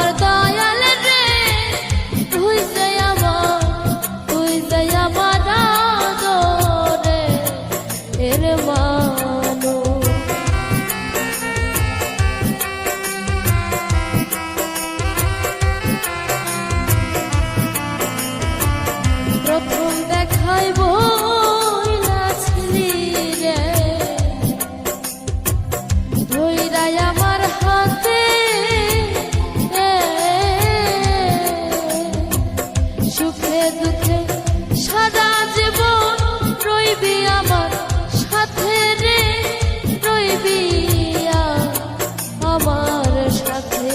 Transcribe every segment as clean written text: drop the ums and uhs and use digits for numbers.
আমার দয়াল রে তুই যে আমার আদরে এর মানো। প্রথম দেখাই বইলা ছিলি রে ধইরা আমার হাতে সুখে দুঃখে সারা জীবন রইবি আমার সাথে রে রইবি আমার সাথে।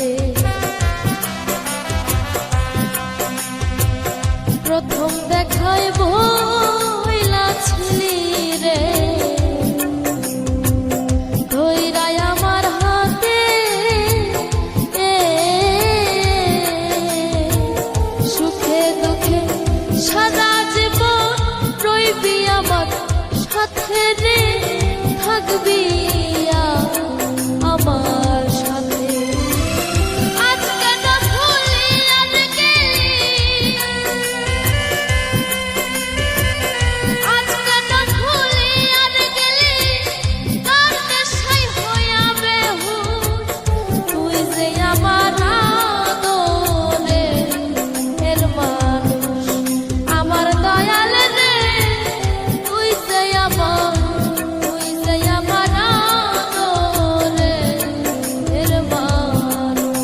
প্রথম দেখাই বইলা ছিলি রে ধইরা আমার হাতে সুখে দুঃখে সারা জীবন রইবি আমার সাথে রে থাকবি আমার সাথে। আজকে না ভুলি আর গেলি, আজকে না ভুলি আর গেলি, তার নেশায় হইয়া বেহুশ। তুই যে আমার আদরে এর মানুষ, আমার দয়াল রে তুই যে আমার আদরে এর মানুষ।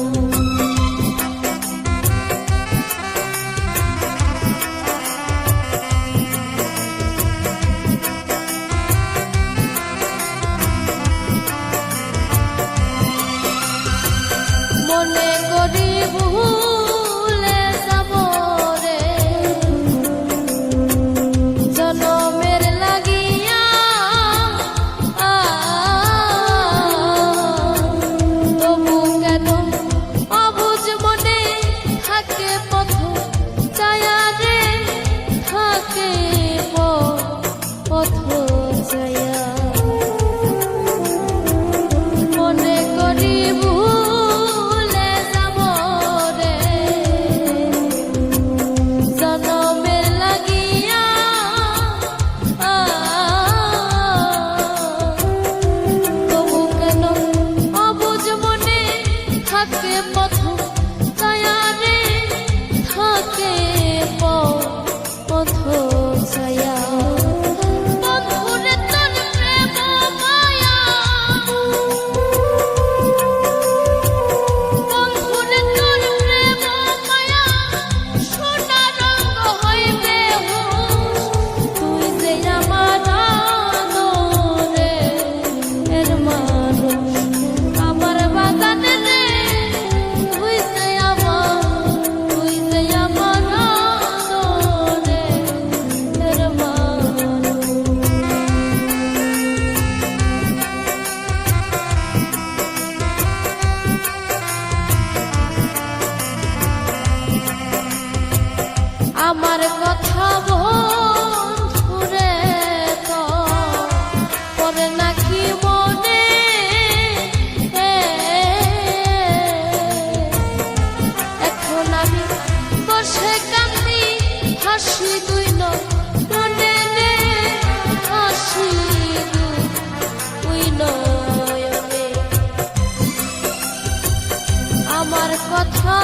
মনে করি ভুলে যাব রে জনমের লাগিয়া, তবু কেন অবুঝ মনে থাকে পথ চায়া রে থাকে পথ চায়া। মনে করি ভুলে যাব রে জনমের লাগিয়া, তবু কেন অবুঝ মনে থাকে পথ চায়া রে থাকে পথ চায়া। বন্ধুরে তোর প্রেম মায়া, বন্ধুরে তোর প্রেম মায়া সোনা রঙ হইবে হুশ। তুই যে আমার আদরে এর মানুষ, আমার বাগান রে তুই যে আমার আদরে এর মানুষ। আমার কথা বন্ধুরে তো পরে নাকি মনে, এখন আমি বসে কান্দি হাসি দুই নয়নে রে, হাসি দুই নয়নে। আমার কথা